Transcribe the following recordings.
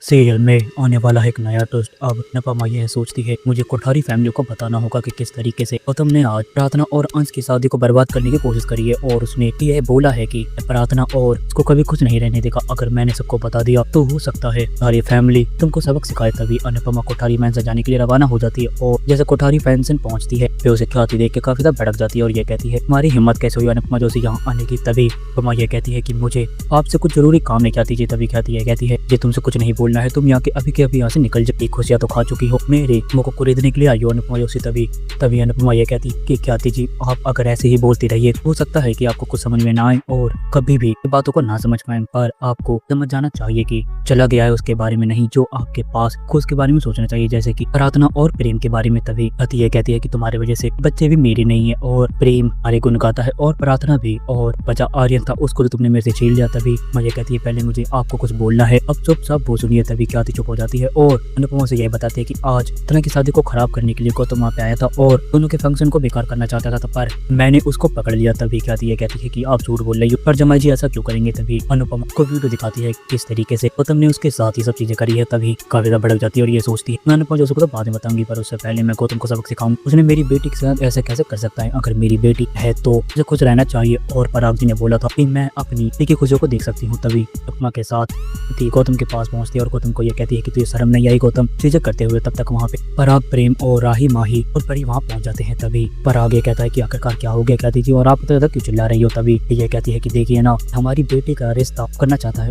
Serial में आने वाला है एक नया ट्विस्ट। अब अनुपमा यह सोचती है मुझे कोठारी फैमिली को बताना होगा कि किस तरीके से गौतम ने आज प्रार्थना और अंश की शादी को बर्बाद करने की कोशिश करी है, और उसने यह बोला है कि प्रार्थना और उसको कभी कुछ नहीं रहने देगा। अगर मैंने सबको बता दिया तो हो सकता है सारी फैमिली तुमको सबक सिखाए। तभी अनुपमा कोठारी मैंसन जाने के लिए रवाना हो जाती है, और जैसे कोठारी मैंसन पहुंचती है वे उसे खाती देख के काफी ज्यादा भड़क जाती है और ये कहती है तुम्हारी हिम्मत कैसे हुई अनुपमा जोशी यहाँ आने की। तभी अनुपमा ये कहती है कि मुझे आपसे कुछ जरूरी काम नहीं कहती। तभी कहती है ये तुमसे कुछ नहीं बोलना है, तुम यहाँ के अभी के अभी यहाँ से निकल जाओ। खुशियाँ तो खा चुकी हो, मेरे मुँह को खरीदने के लिए आई हो अनुपमा जोशी। तभी अनुपमा ये कहती कि ख्याति जी आप अगर ऐसे ही बोलती रहिए हो सकता है कि आपको कुछ समझ में ना आए और कभी भी बातों को ना समझ पाए, पर आपको समझ जाना चाहिए कि चला गया है उसके बारे में नहीं, जो आपके पास उसके बारे में सोचना चाहिए, जैसे कि प्रार्थना और प्रेम के बारे में। तभी अति ये कहती है कि तुम्हारी वजह से बच्चे भी मेरे नहीं है और प्रेम हमारे गुण गाता है और प्रार्थना भी, और बचा आर्यन था उसको तो तुमने मेरे से छीन लिया। तभी मुझे कहती है पहले मुझे आपको कुछ बोलना है, अब चुपचाप वो सुनिए। तभी ख्याति चुप हो जाती है और अनुपमा से यह बताती है कि आज तना की शादी को खराब करने के लिए गौतम वहाँ पे आया था और दोनों के फंक्शन को बेकार करना चाहता था, पर मैंने उसको पकड़ लिया। तभी ख्याति ये कहती है कि आप झूठ बोल रही हो, पर जमाई जी ऐसा क्यों करेंगे। तभी अनुपमा को वीडियो दिखाती है किस तरीके से गौतम ने उसके साथ ये सब चीजें करी है। तभी काफी ज्यादा भड़क जाती है और ये सोचती है मैं अनुपमा जोशी को तो बाद में बताऊंगी, पर उससे पहले मैं गौतम को सबक सिखाऊं। उसने मेरी बेटी के साथ ऐसे कैसे कर सकता है, अगर मेरी बेटी है तो मुझे खुश रहना चाहिए। और पराग जी ने बोला था कि मैं अपनी बेटी की खुशियों को देख सकती हूँ। तभी अनुपमा के साथ गौतम के पास पहुंचती है और गौतम को ये कहती है कि तुझे शर्म नहीं आई। गौतम चीजें करते हुए तब तक वहाँ पे पराग, प्रेम और राही, माही और परी वहाँ पहुंच जाते हैं। तभी पराग ये कहता है कि आखिरकार क्या हो गया कहती जी, और आप तो क्यों चिल्ला रही हो। तभी ये कहती है कि देखिए ना हमारी बेटी का रिश्ता करना चाहता है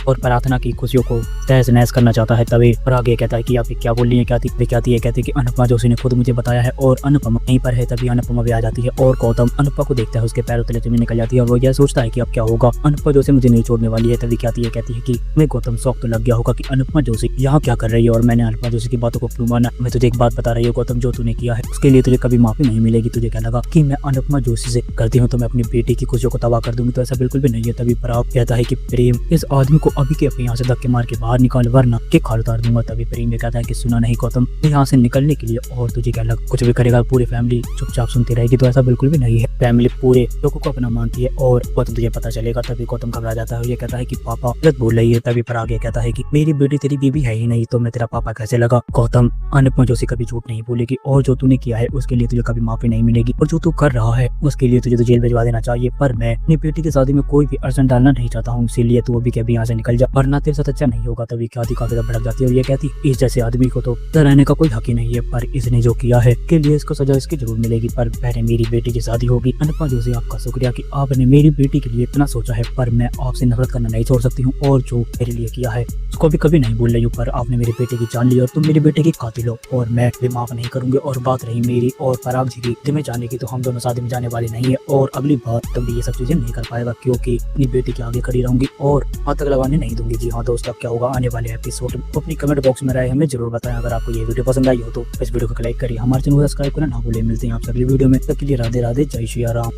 और प्रार्थना की खुशियों को तहस नहस करना चाहता है। तभी पराग ये कहता है कि आप क्या बोल रही है ख्याति। ये कहती है कि अनुपमा जोशी ने खुद मुझे बताया है और अनुपमा यहीं पर है। तभी अनुपमा भी आ जाती है और गौतम अनुपमा को देखता है, उसके पैरों तले जमीन निकल जाती है और वो यह सोचता है कि अब क्या होगा, अनुपमा जोशी मुझे नहीं छोड़ने वाली है। तभी ख्याति ये कहती है कि मैं गौतम शौक तो लग गया होगा कि अनुपमा जोशी यहाँ क्या कर रही है और मैंने अनुपमा जोशी की बातों को क्यों माना। मैं तुझे एक बात बता रही हूँ गौतम, जो तूने किया है उसके लिए तुझे कभी माफी नहीं मिलेगी। तुझे क्या लगा कि मैं अनुपमा जोशी से करती हूँ तो मैं अपनी बेटी की खुशियों को तबाह कर दूंगी, तो ऐसा बिल्कुल भी नहीं है। तभी पराग कहता है कि प्रेम इस आदमी को अभी के अपने यहाँ से धक्के मार के बाहर निकाल वरना के खाल उतार दूंगा। तभी प्रेम ये कहता है कि सुना नहीं गौतम, यहाँ से निकलने के लिए और तुझे क्या लगा कुछ भी करेगा पूरी फैमिली चुपचाप सुनती रहेगी, तो ऐसा बिल्कुल भी नहीं है। फैमिली पूरे लोगों को अपना मानती है और गौतम तुझे पता चलेगा। तभी गौतम घबरा जाता है और ये कहता है कि पापा गलत बोल रही है। तभी पराग ये कहता है कि मेरी बेटी तेरी बीबी है ही नहीं तो मैं तेरा पापा कैसे लगा। गौतम अनुपमा जोशी कभी झूठ नहीं बोलेगी और जो तूने किया है उसके लिए तुझे कभी माफी नहीं मिलेगी, और जो तू कर रहा है उसके लिए तुझे तो जेल भिजवा देना चाहिए। पर मैं अपनी बेटी की शादी में कोई भी अड़चन डालना नहीं चाहता हूँ, इसीलिए तू अभी के अभी यहाँ से निकल जा वरना तेरे साथ अच्छा नहीं होगा। तभी ख्याति काफी भड़क जाती है और ये कहती इस जैसे आदमी को तो रहने का कोई हक ही नहीं है, पर इसने जो किया है के लिए इसको सजा इसकी जरूर मिलेगी, पर पहले मेरी बेटी की शादी होगी। अनुपमा जोशी आपका शुक्रिया कि आपने मेरी बेटी के लिए इतना सोचा है, पर मैं आपसे नफरत करना नहीं छोड़ सकती हूँ और जो मेरे लिए किया है उसको भी कभी नहीं भूल रही हूँ, पर आपने मेरी बेटे की जान ली और तुम मेरी बेटे की कातिल हो और मैं भी माफ नहीं करूंगी। और बात रही मेरी और पराग जी की शादी में जाने की, तो हम दोनों शादी में जाने वाले नहीं है और अगली बार तुम ये सब चीजें नहीं कर पाएगा क्योंकि अपनी बेटी के आगे खड़ी रहूंगी और हाथ तक लगाने नहीं दूंगी। जी हाँ दोस्तों, अब क्या होगा आने वाले एपिसोड अपनी कमेंट बॉक्स में राय हमें जरूर बताएं। अगर आपको ये वीडियो पसंद आई हो तो इस वीडियो को लाइक करिए, हमारे चैनल को सब्सक्राइब करना ना भूलें। मिलते हैं आपसे अगली वीडियो में, तब के लिए राधे राधे, जय श्री राम।